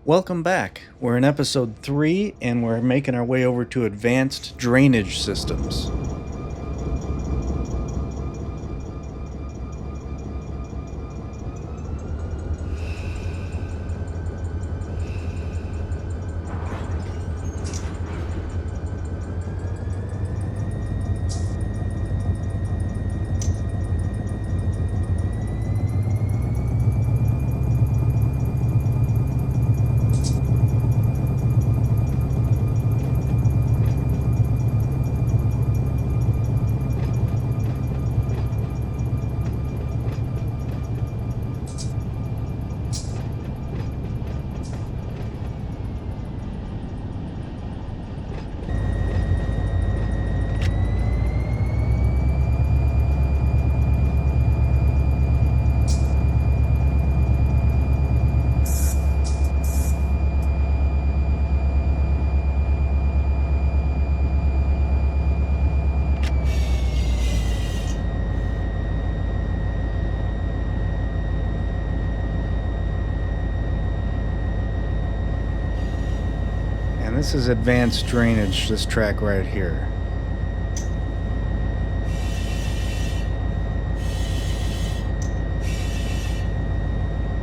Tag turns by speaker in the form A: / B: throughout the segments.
A: Welcome back. We're in episode 3 and we're making our way over to advanced drainage systems. And this is advanced drainage, this track right here.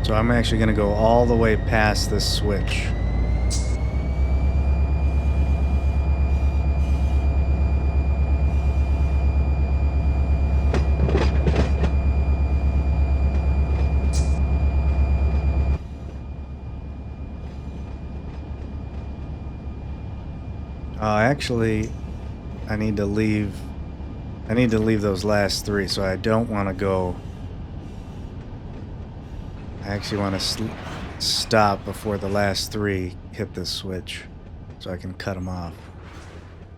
A: So I'm actually going to go all the way past this switch. Actually, I need to leave those last 3, so I don't want to go. I actually want to stop before the last 3 hit this switch, so I can cut them off.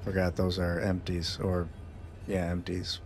A: Forgot those are empties, or yeah, empties.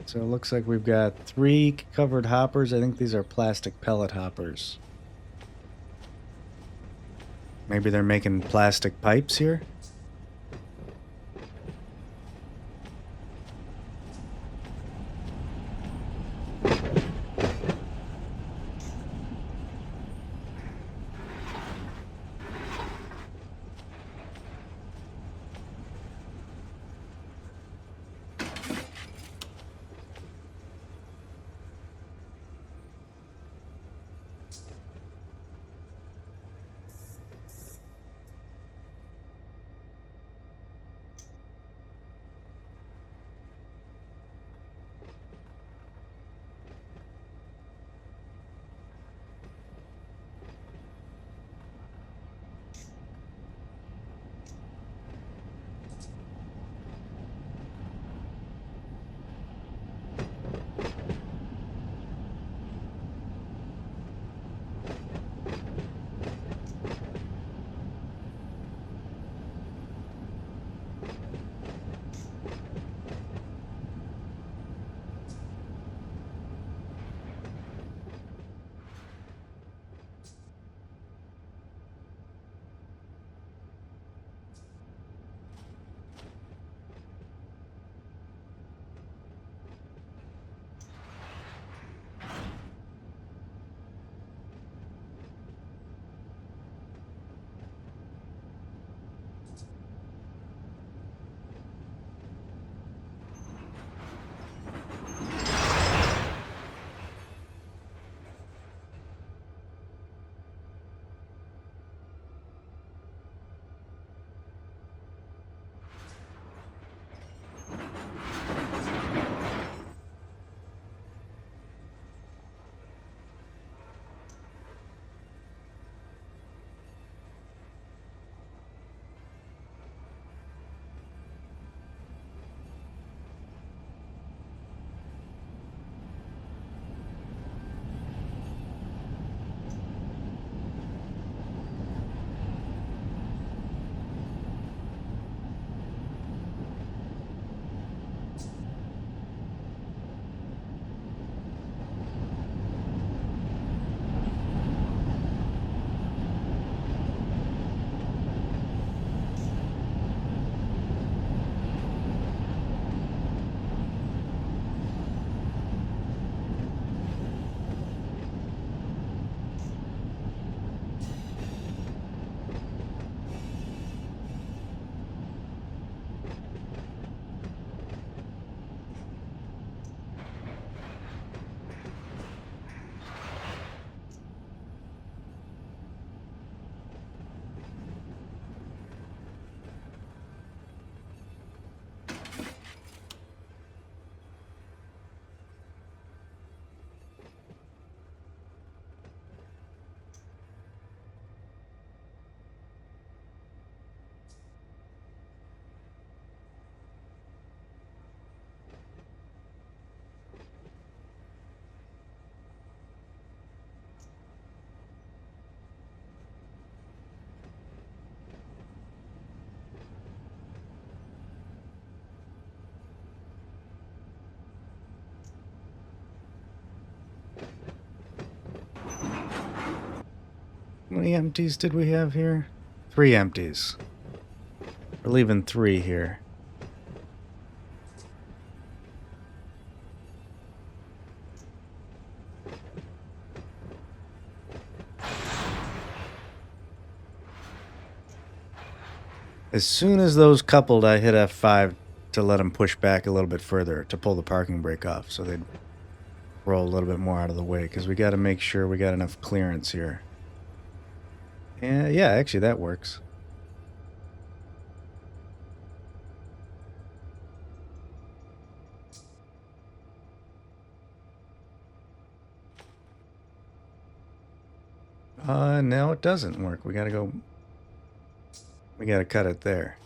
A: So it looks like we've got 3 covered hoppers. I think these are plastic pellet hoppers. Maybe they're making plastic pipes here? many empties did we have here? 3 empties. We're leaving 3 here. As soon as those coupled, I hit F5 to let them push back a little bit further to pull the parking brake off so they'd roll a little bit more out of the way, because we got to make sure we got enough clearance here. And yeah, actually that works. No, it doesn't work. We gotta cut it there.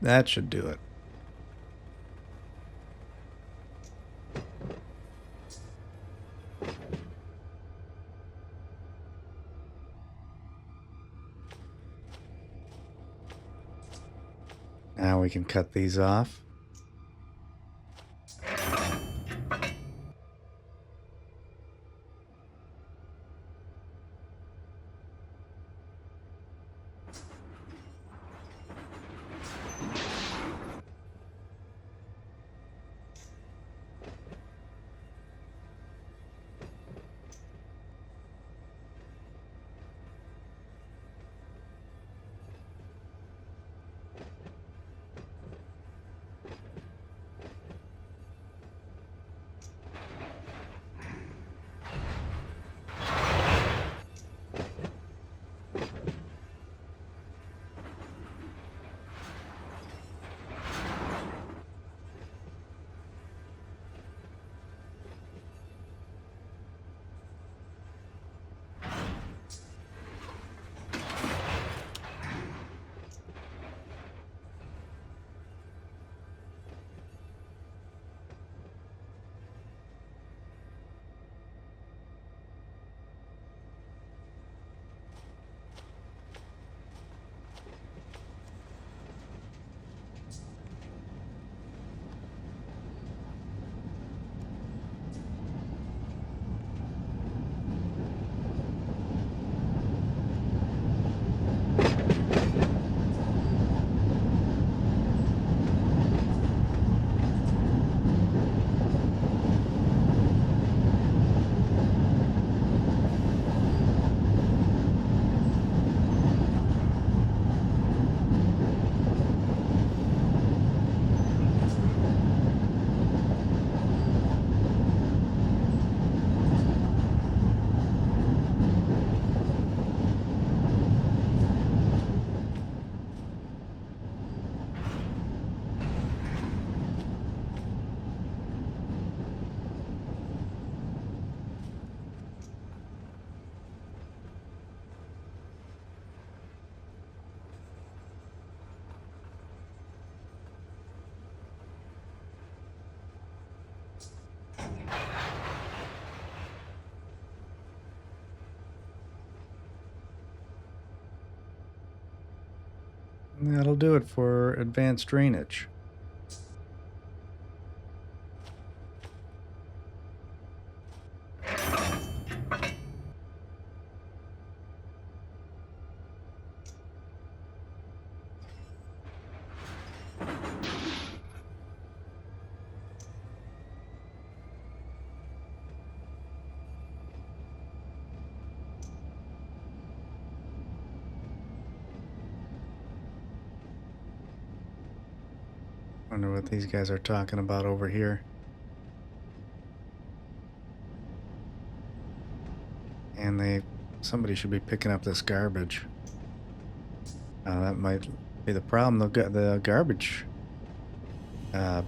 A: That should do it. Now we can cut these off. That'll do it for advanced drainage. Wonder what these guys are talking about over here. And somebody should be picking up this garbage. That might be the problem. The garbage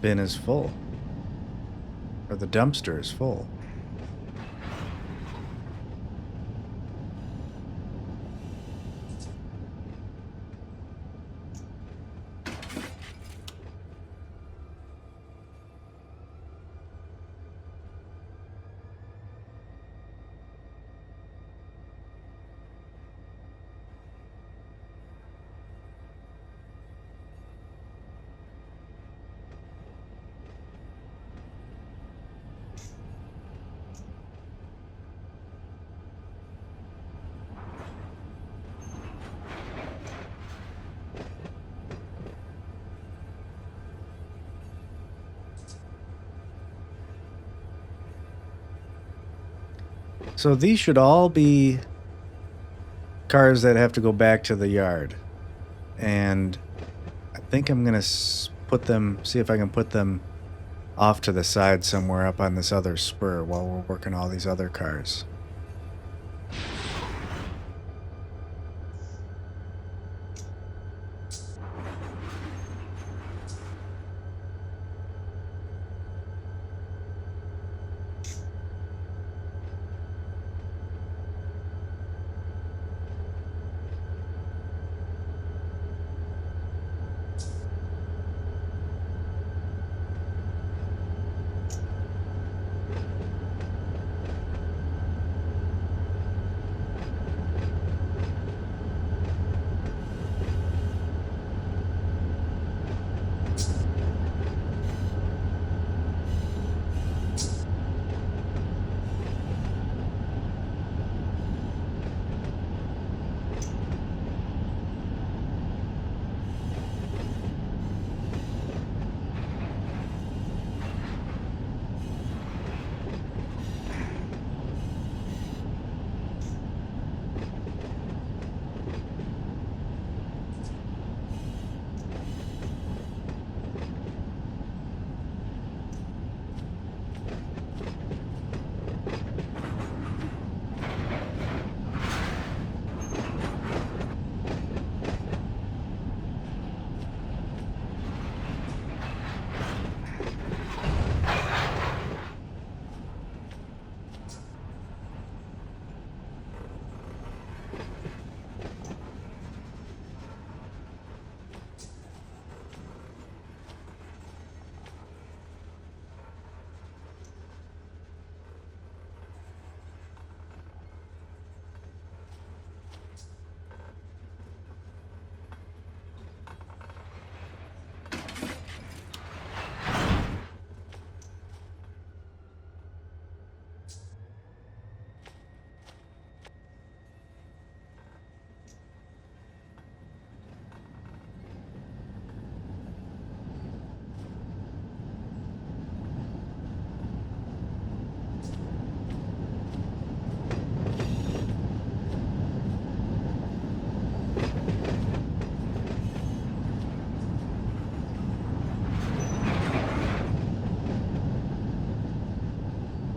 A: bin is full, or the dumpster is full. So these should all be cars that have to go back to the yard. And I think I'm going to put them, see if I can put them off to the side somewhere up on this other spur while we're working all these other cars.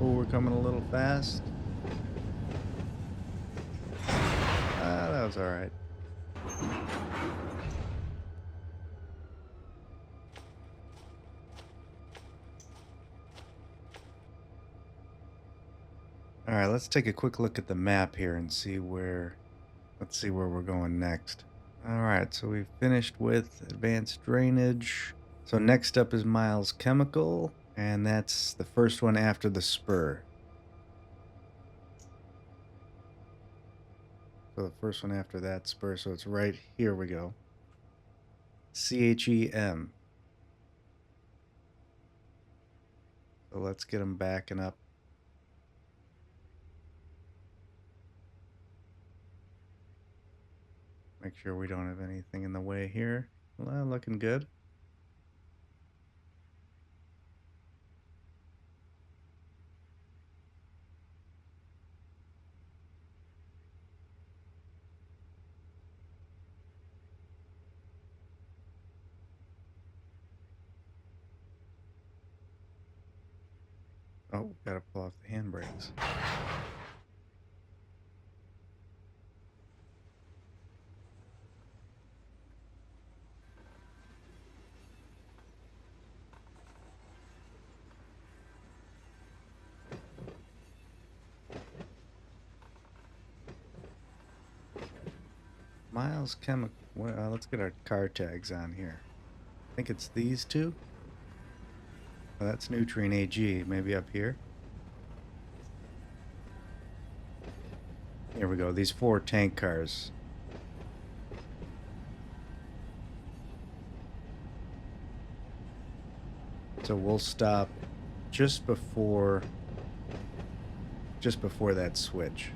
A: Oh, we're coming a little fast. That was all right. All right, let's take a quick look at the map here and see where, let's see where we're going next. All right, so we've finished with advanced drainage. So next up is Miles Chemical, and that's the first one after the spur. So the first one after that spur, so it's right here we go. CHEM. So let's get them backing up. Make sure we don't have anything in the way here. Well, looking good. Oh, gotta pull off the handbrakes. Miles Chemical. Well, let's get our car tags on here. I think it's these two. Oh, that's Nutrient AG. Maybe up here. Here we go. These 4 tank cars. So we'll stop just before that switch.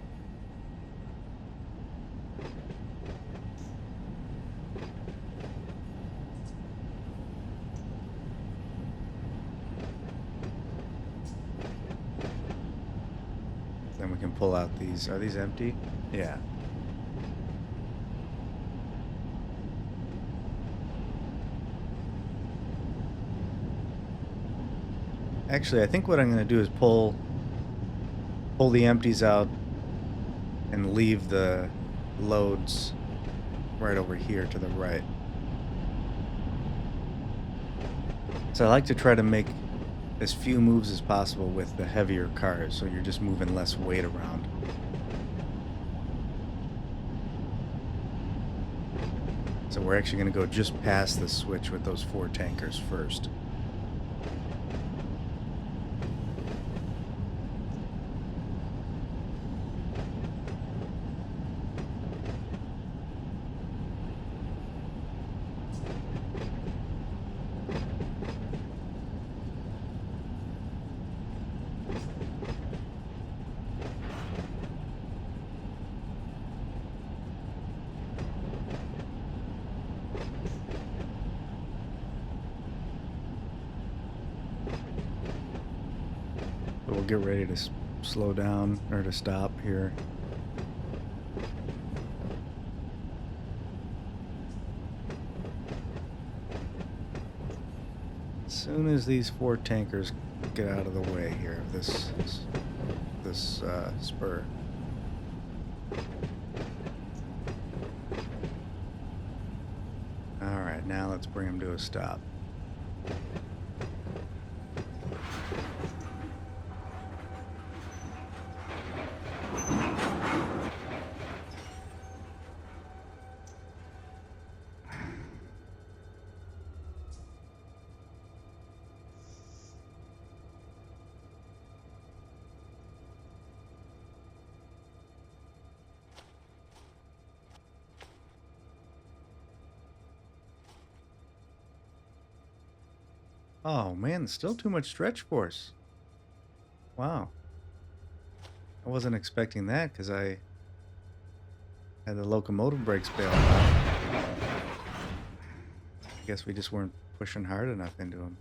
A: Then we can pull out these. Are these empty? Yeah. Actually, I think what I'm going to do is pull the empties out and leave the loads right over here to the right. So I like to try to make as few moves as possible with the heavier cars, so you're just moving less weight around. So we're actually going to go just past the switch with those 4 tankers first. We'll get ready to slow down or to stop here. As soon as these 4 tankers get out of the way here of this spur. All right, now let's bring them to a stop. Oh man, still too much stretch force. Wow. I wasn't expecting that because I had the locomotive brakes bailed out. I guess we just weren't pushing hard enough into them.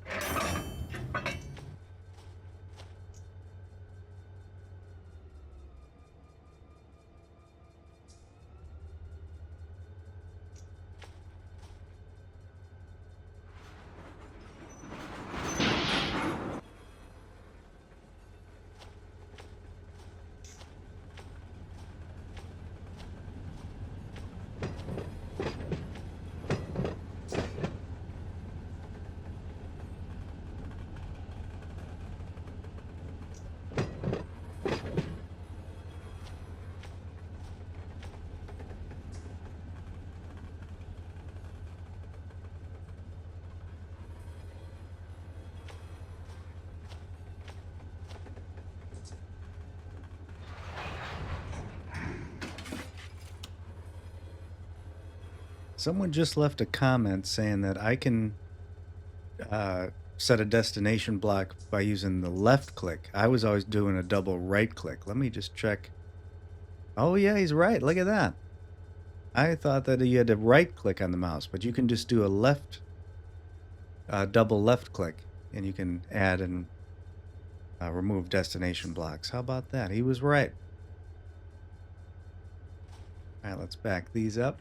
A: Someone just left a comment saying that I can set a destination block by using the left click. I was always doing a double right click. Let me just check. Oh, yeah, he's right. Look at that. I thought that you had to right click on the mouse, but you can just do a left, double left click, and you can add and remove destination blocks. How about that? He was right. All right, let's back these up.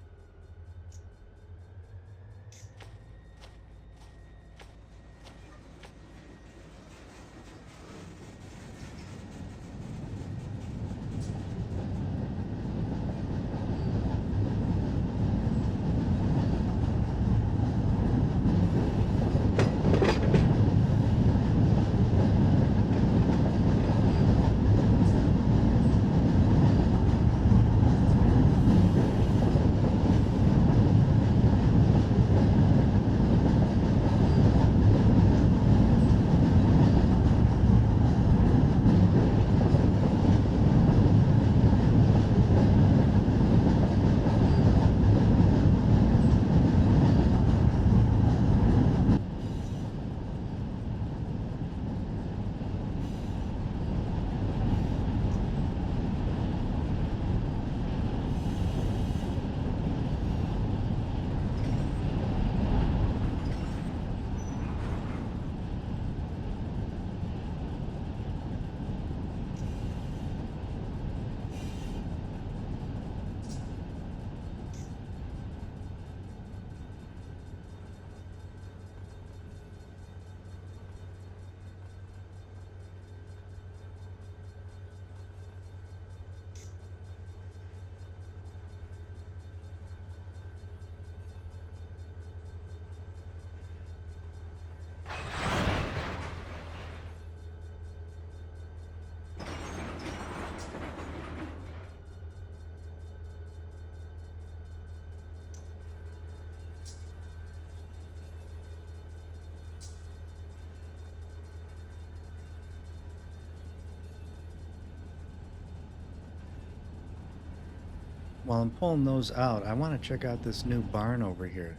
A: while I'm pulling those out, I want to check out this new barn over here.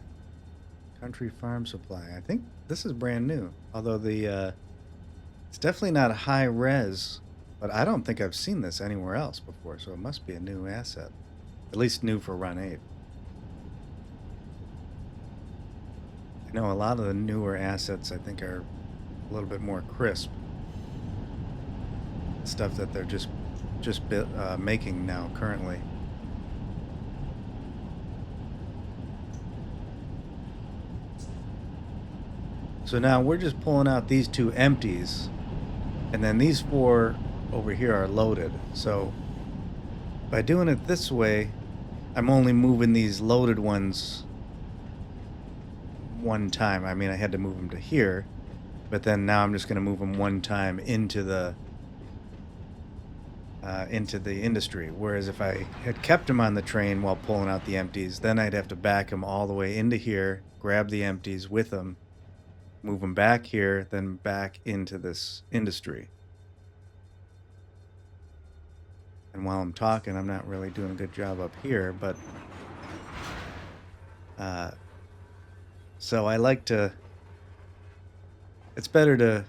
A: Country Farm Supply. I think this is brand new. Although it's definitely not high res, but I don't think I've seen this anywhere else before, so it must be a new asset. At least new for Run 8. I know a lot of the newer assets I think are a little bit more crisp. Stuff that they're just making now currently. So now we're just pulling out these 2 empties, and then these 4 over here are loaded. So by doing it this way, I'm only moving these loaded ones one time. I mean, I had to move them to here, but then now I'm just going to move them one time into the industry. Whereas if I had kept them on the train while pulling out the empties, then I'd have to back them all the way into here, grab the empties with them, move them back here, then back into this industry. And while I'm talking, I'm not really doing a good job up here, but so I like to, it's better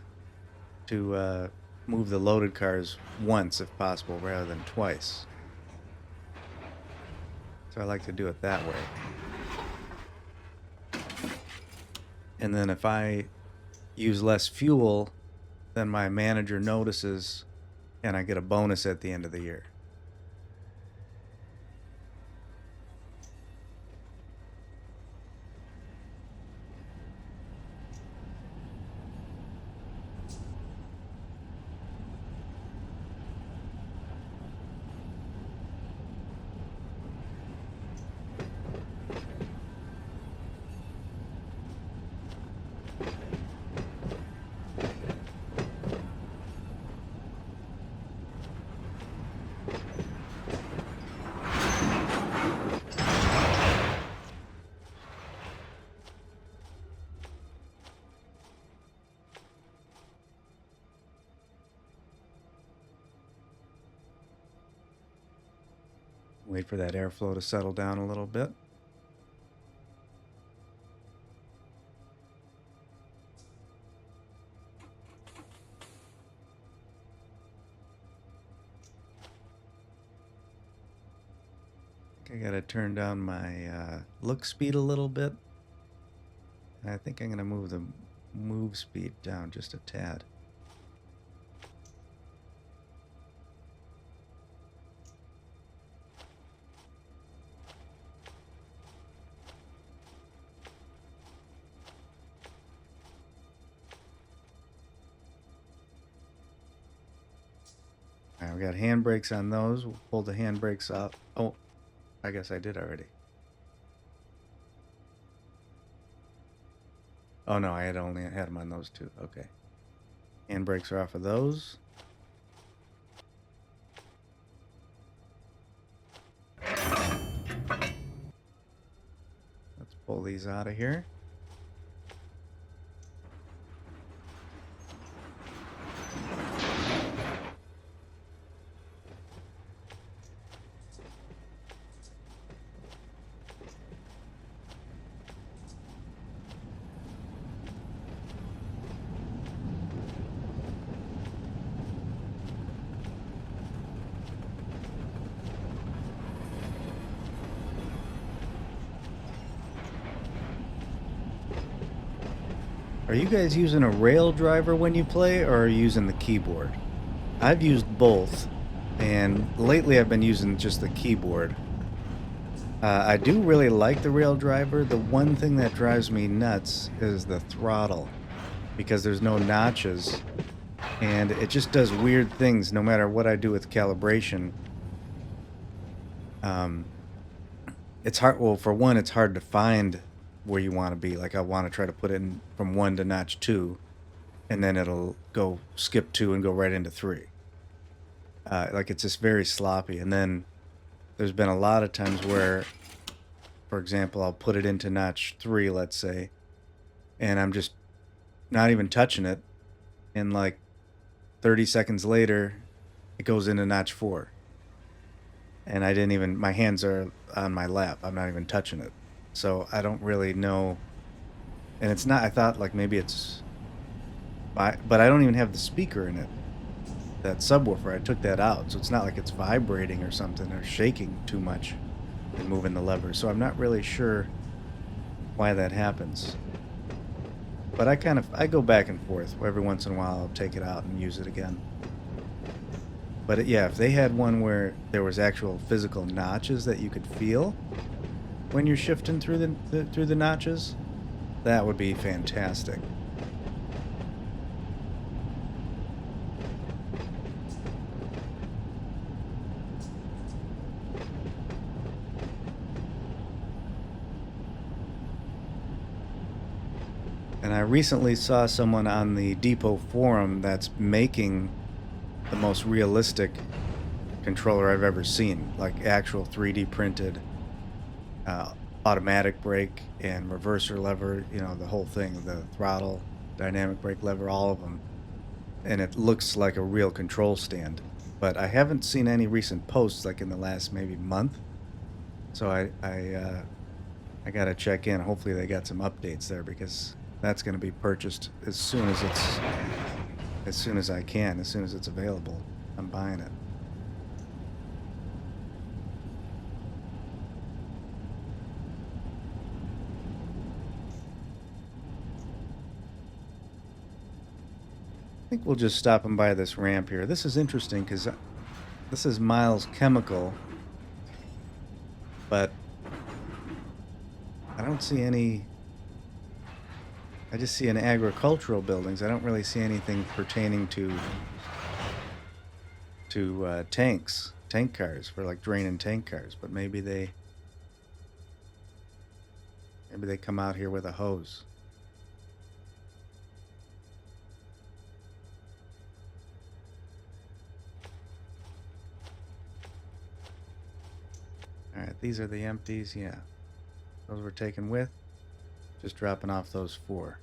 A: to move the loaded cars once if possible rather than twice. So I like to do it that way. And then if I use less fuel, then my manager notices and I get a bonus at the end of the year. Wait for that airflow to settle down a little bit. I gotta turn down my look speed a little bit. And I think I'm gonna move the move speed down just a tad. All right, we got handbrakes on those. We'll pull the handbrakes off. Oh, I guess I did already. Oh no, I had only had them on those 2. Okay. Handbrakes are off of those. Let's pull these out of here. Are you guys using a rail driver when you play, or are you using the keyboard? I've used both, and lately I've been using just the keyboard. I do really like the rail driver. The one thing that drives me nuts is the throttle, because there's no notches, and it just does weird things no matter what I do with calibration. It's hard. Well, for one, it's hard to find where you want to be. Like I want to try to put it in from 1 to notch 2, and then it'll go skip 2 and go right into 3. Like it's just very sloppy. And then there's been a lot of times where, for example, I'll put it into notch 3, let's say, and I'm just not even touching it, and like 30 seconds later, it goes into notch 4. and I didn't even, my hands are on my lap. I'm not even touching it. So I don't really know. And it's not, I thought like maybe it's, but I don't even have the speaker in it. That subwoofer, I took that out. So it's not like it's vibrating or something or shaking too much and moving the lever. So I'm not really sure why that happens. But I go back and forth. Every once in a while I'll take it out and use it again. But yeah, if they had one where there was actual physical notches that you could feel when you're shifting through the notches, that would be fantastic. And I recently saw someone on the Depot forum that's making the most realistic controller I've ever seen, like actual 3D printed automatic brake and reverser lever, you know, the whole thing, the throttle, dynamic brake lever, all of them. And it looks like a real control stand. But I haven't seen any recent posts like in the last maybe month. So I got to check in. Hopefully they got some updates there because that's going to be purchased as soon as I can, as soon as it's available. I'm buying it. I think we'll just stop and by this ramp here. This is interesting because this is Miles Chemical, but I don't see any. I just see an agricultural buildings. I don't really see anything pertaining to tank cars for like draining tank cars. But maybe they come out here with a hose. All right, these are the empties. Yeah, those were taken with. Just dropping off those 4.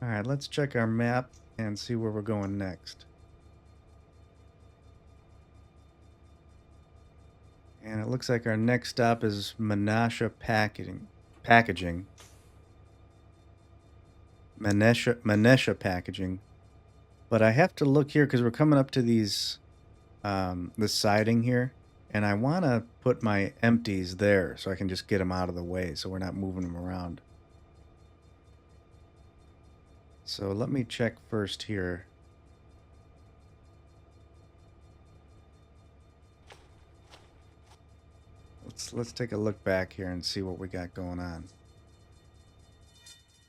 A: All right, let's check our map and see where we're going next. And it looks like our next stop is Menasha Packaging. Manesha Packaging. But I have to look here because we're coming up to these, the siding here. And I want to put my empties there so I can just get them out of the way so we're not moving them around. So let me check first here. Let's take a look back here and see what we got going on.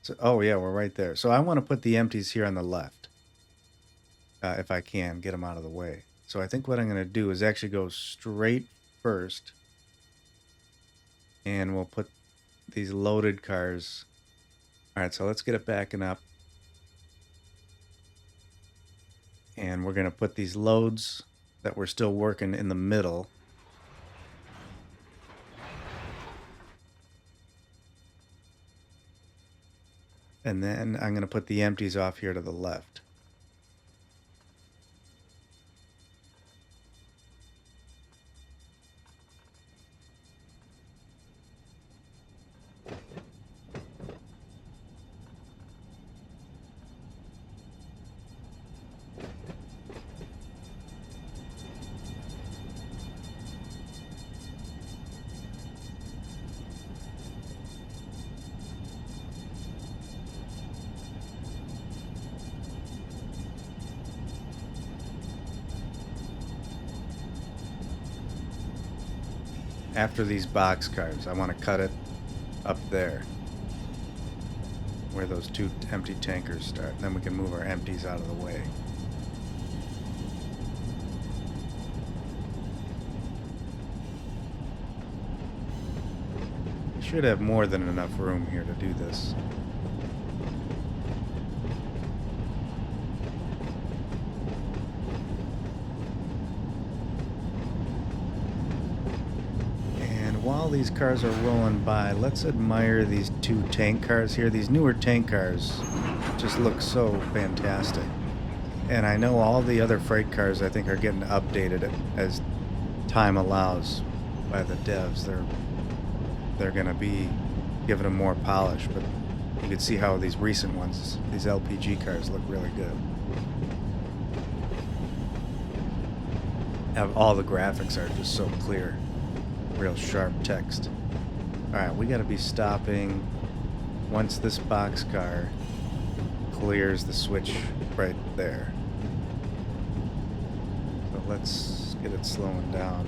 A: So, oh yeah, we're right there. So I want to put the empties here on the left. If I can, get them out of the way. So I think what I'm going to do is actually go straight first. And we'll put these loaded cars. All right, so let's get it backing up. And we're going to put these loads that we're still working in the middle. And then I'm going to put the empties off here to the left. After these box cars, I want to cut it up there where those two empty tankers start. Then we can move our empties out of the way. Should have more than enough room here to do this. While these cars are rolling by, let's admire these two tank cars here. These newer tank cars just look so fantastic. And I know all the other freight cars, I think, are getting updated as time allows by the devs. They're going to be giving them more polish, but you can see how these recent ones, these LPG cars, look really good. All the graphics are just so clear. Real sharp text. Alright, we gotta be stopping once this boxcar clears the switch right there. So let's get it slowing down.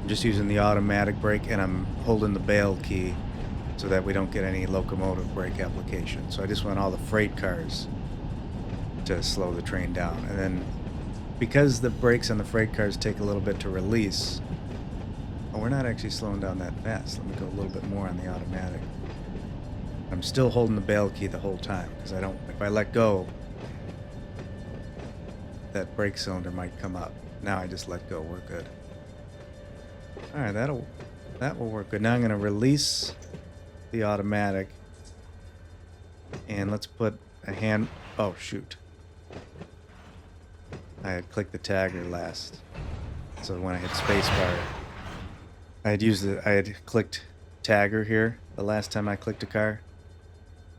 A: I'm just using the automatic brake and I'm holding the bail key so that we don't get any locomotive brake application. So I just want all the freight cars to slow the train down. And then because the brakes on the freight cars take a little bit to release, oh, we're not actually slowing down that fast. Let me go a little bit more on the automatic. I'm still holding the bail key the whole time because if I let go, that brake cylinder might come up. Now I just let go, we're good. All right, that will work good. Now I'm going to release the automatic and let's put a hand, oh shoot. I had clicked the tagger last. So when I hit spacebar, I had clicked tagger here the last time I clicked a car.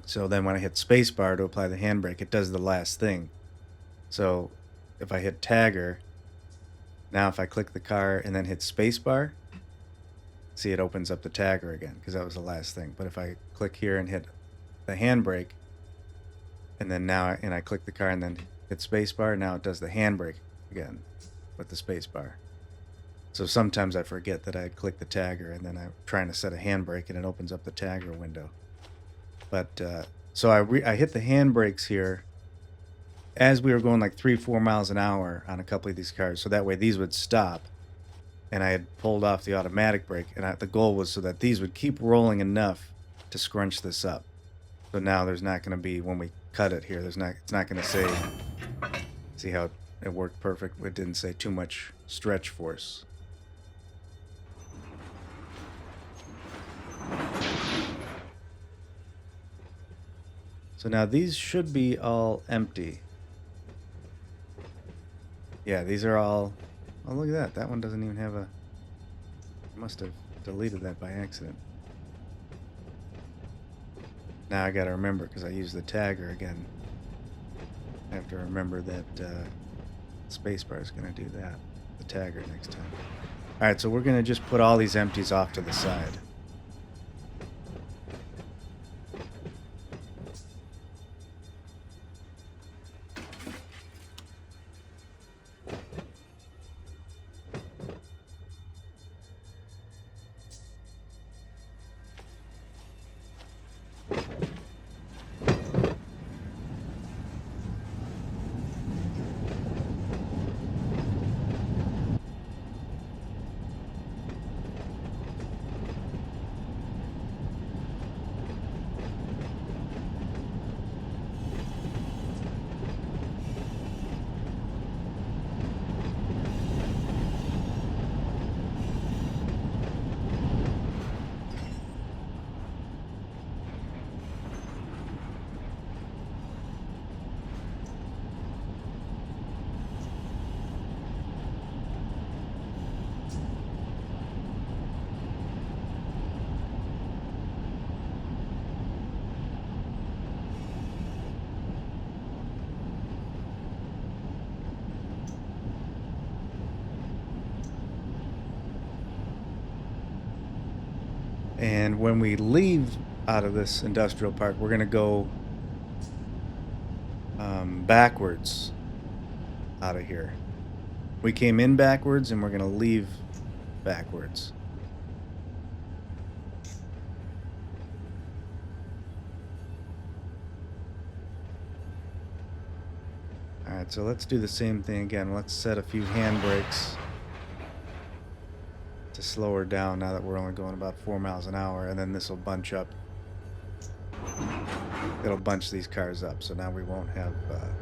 A: So then when I hit spacebar to apply the handbrake, it does the last thing. So if I hit tagger, now if I click the car and then hit spacebar, see it opens up the tagger again because that was the last thing. But if I click here and hit the handbrake, and then I click the car and then hit spacebar, now it does the handbrake again with the spacebar. So sometimes I forget that I had clicked the tagger and then I'm trying to set a handbrake and it opens up the tagger window. But so I hit the handbrakes here as we were going like 3-4 miles an hour on a couple of these cars, so that way these would stop. And I had pulled off the automatic brake, and the goal was so that these would keep rolling enough to scrunch this up. So now there's not going to be, when we cut it here, it's not going to say, see how it worked perfect? It didn't say too much stretch force. So now these should be all empty. Yeah, these are all... Oh, look at that. That one doesn't even have a... I must have deleted that by accident. Now I gotta remember, because I used the tagger again. I have to remember that spacebar is gonna do that. The tagger next time. Alright, so we're gonna just put all these empties off to the side. And when we leave out of this industrial park, we're going to go backwards out of here. We came in backwards, and we're going to leave backwards. Alright, so let's do the same thing again. Let's set a few handbrakes to slow her down now that we're only going about 4 miles an hour, and then this will bunch up. It'll bunch these cars up, so now we won't have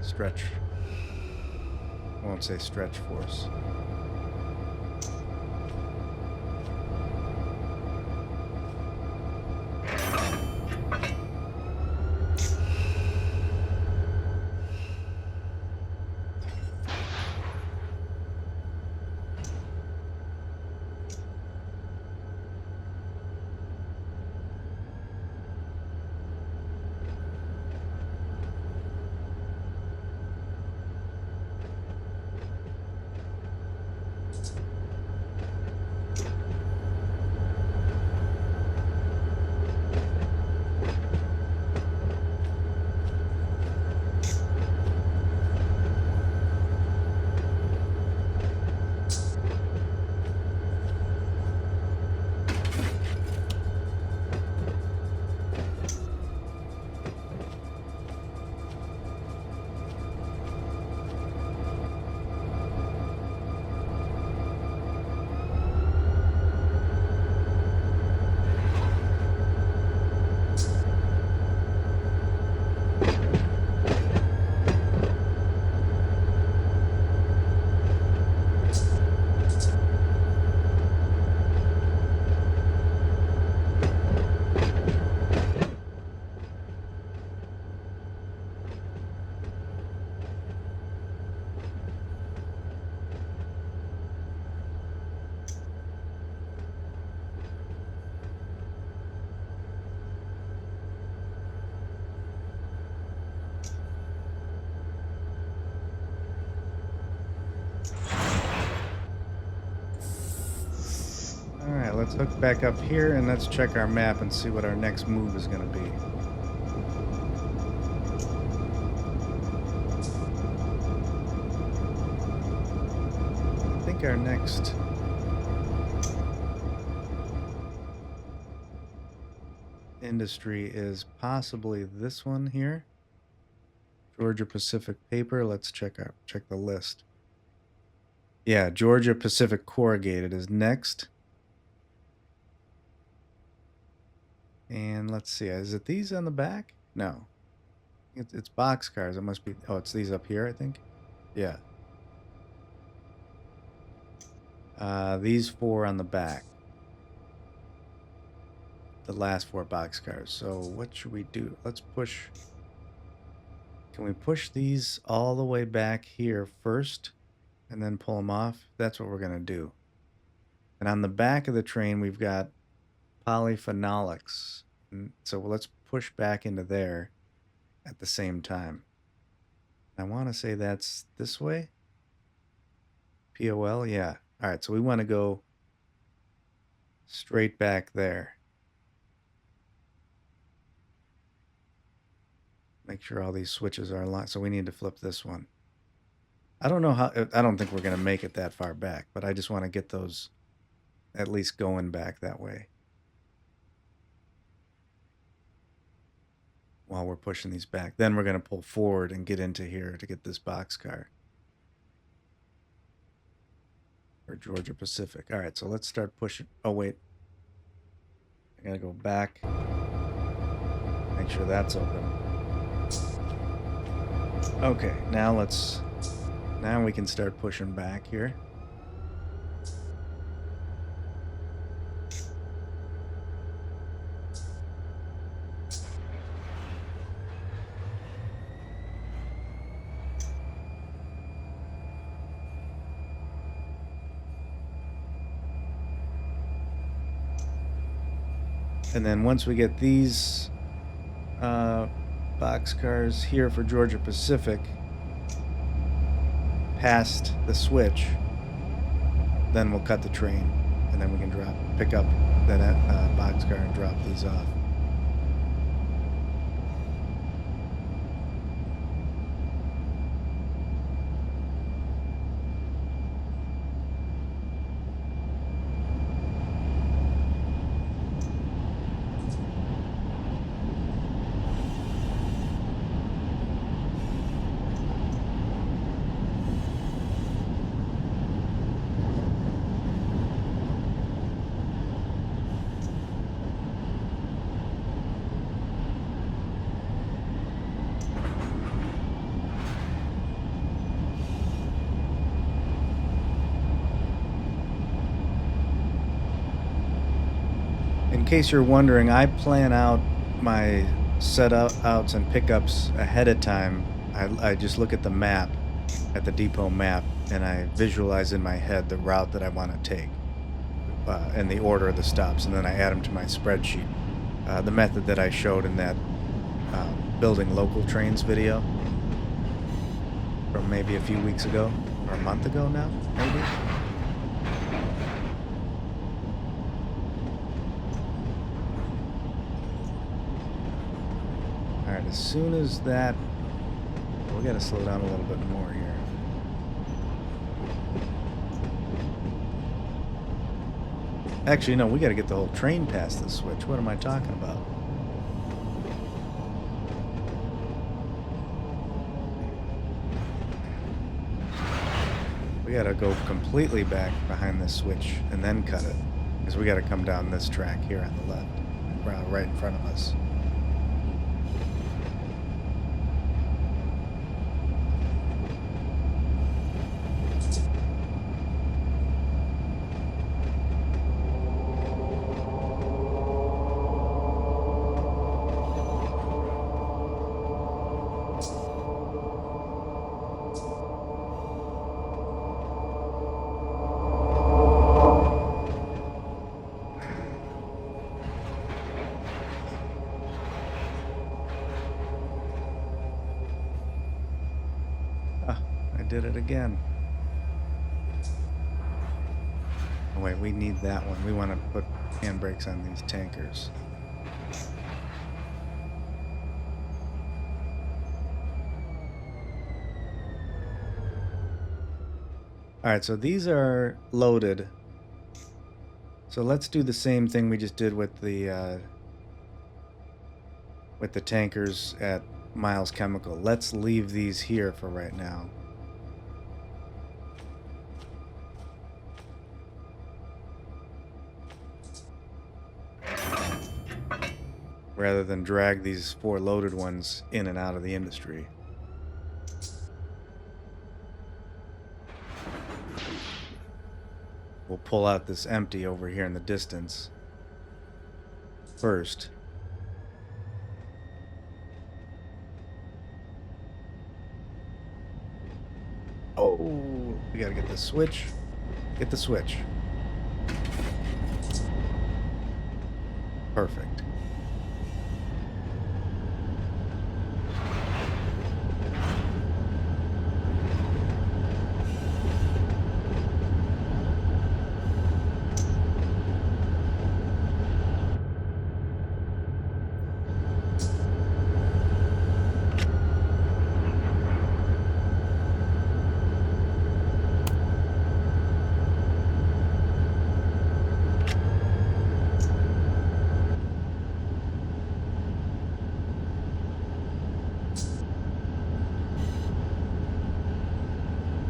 A: stretch. I won't say stretch force. Alright, let's hook back up here and let's check our map and see what our next move is going to be. I think our next industry is possibly this one here. Georgia Pacific Paper. Let's check the list. Yeah, Georgia Pacific Corrugated is next. And let's see, is it these on the back? No. It's box cars. It must be... Oh, it's these up here, I think. Yeah. These 4 on the back. The last 4 box cars. So what should we do? Let's push Can we push these all the way back here first and then pull them off? That's what we're going to do. And on the back of the train, we've got polyphenolics. And so let's push back into there at the same time. I want to say that's this way. POL, yeah. All right, so we want to go straight back there. Make sure all these switches are aligned. So we need to flip this one. I don't know how, I don't think we're going to make it that far back, but I just want to get those at least going back that way while we're pushing these back. Then we're going to pull forward and get into here to get this boxcar. Or Georgia Pacific. All right, so let's start pushing. Oh, wait. I got to go back. Make sure that's open. Okay, now we can start pushing back here. And then once we get these boxcars here for Georgia Pacific past the switch, then we'll cut the train, and then we can pick up that boxcar and drop these off. In case you're wondering, I plan out my outs and pickups ahead of time. I just look at the map, at the depot map, and I visualize in my head the route that I want to take and the order of the stops, and then I add them to my spreadsheet. The method that I showed in that building local trains video from maybe a few weeks ago, or a month ago now, maybe. Alright, as soon as that... we gotta slow down a little bit more here. Actually, no, we gotta get the whole train past this switch. What am I talking about? We gotta go completely back behind this switch and then cut it. Because we gotta come down this track here on the left, right in front of us. Did it again. Oh wait, we need that one. We want to put handbrakes on these tankers. Alright, so these are loaded. So let's do the same thing we just did with the tankers at Miles Chemical. Let's leave these here for right now. Rather than drag these 4 loaded ones in and out of the industry. We'll pull out this empty over here in the distance first. Oh, we gotta get the switch. Get the switch. Perfect.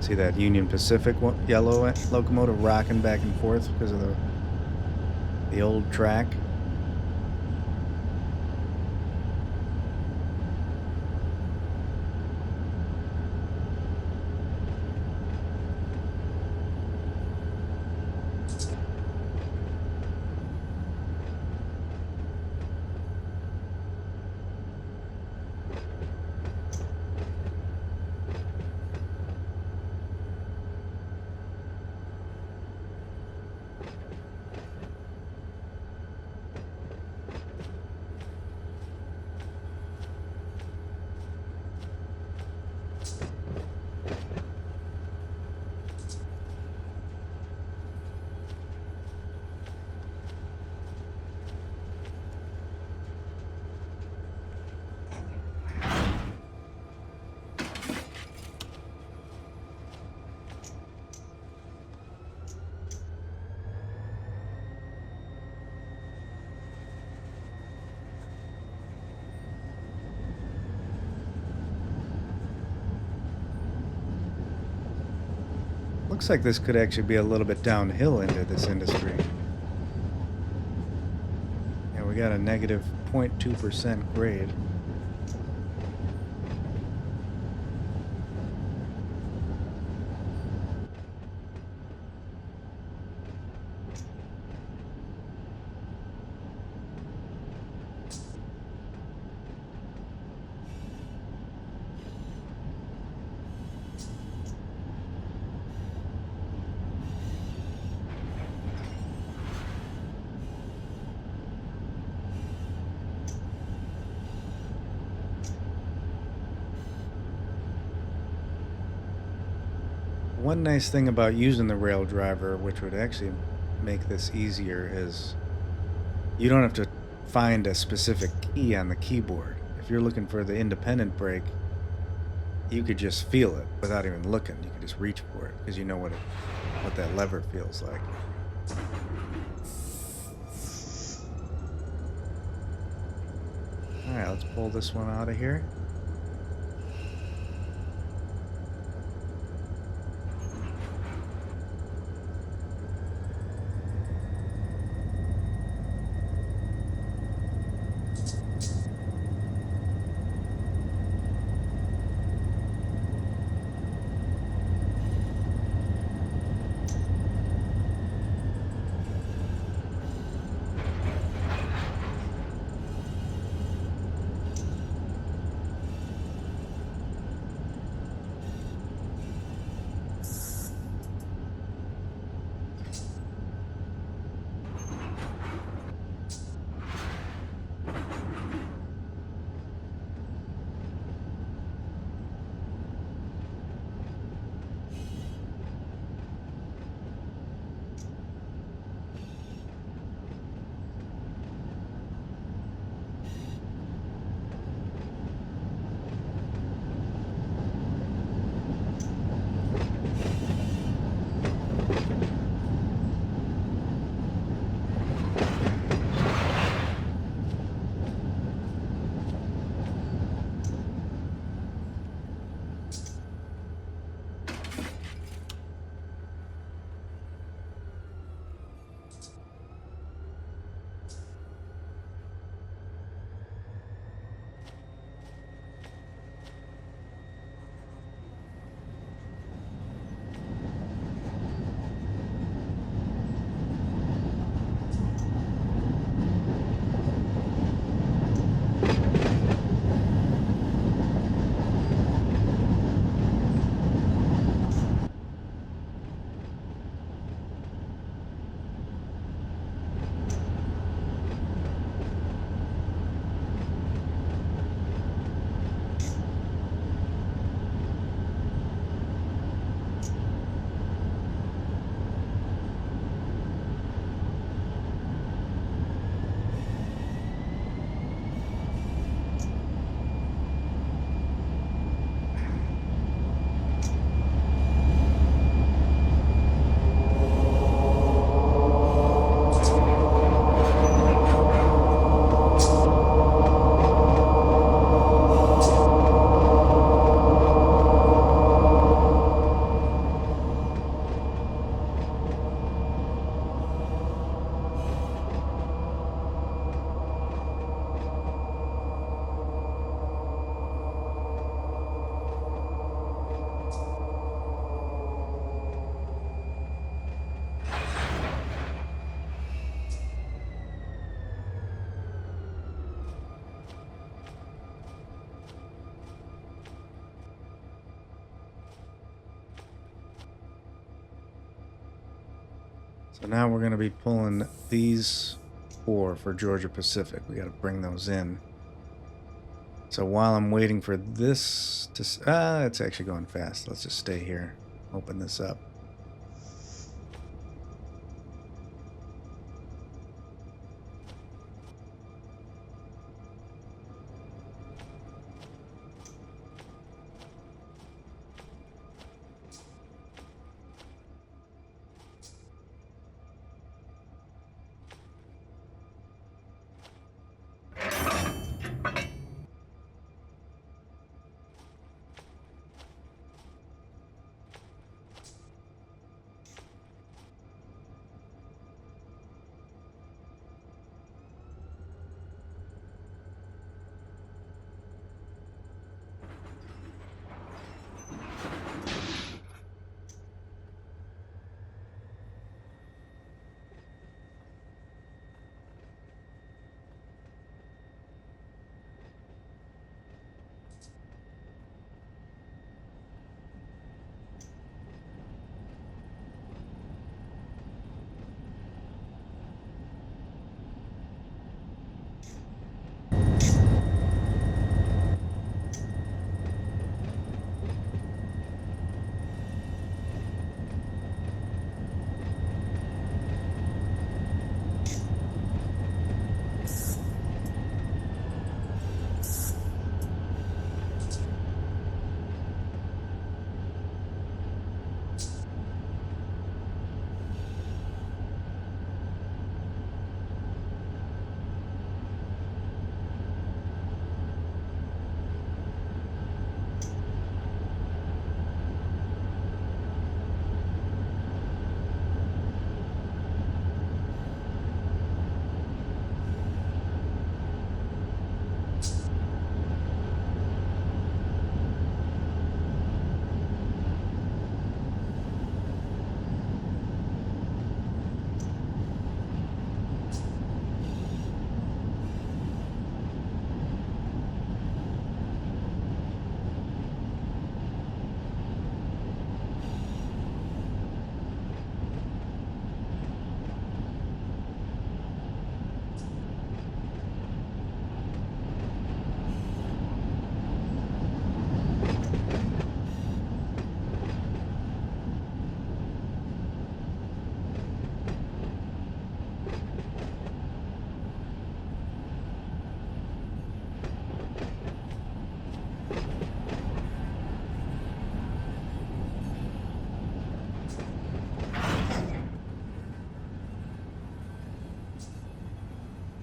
A: See that Union Pacific yellow locomotive rocking back and forth because of the old track. Looks like this could actually be a little bit downhill into this industry. Yeah, we got a negative 0.2% grade. One nice thing about using the rail driver, which would actually make this easier, is you don't have to find a specific key on the keyboard. If you're looking for the independent brake, you could just feel it without even looking. You could just reach for it because you know what that lever feels like. All right, let's pull this one out of here. So now we're going to be pulling these 4 for Georgia Pacific. We got to bring those in. So while I'm waiting for this to... it's actually going fast. Let's just stay here. Open this up.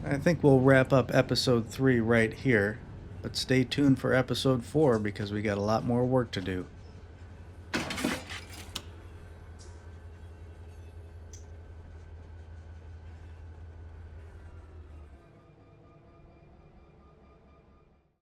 A: I think we'll wrap up episode 3 right here, but stay tuned for episode 4 because we got a lot more work to do.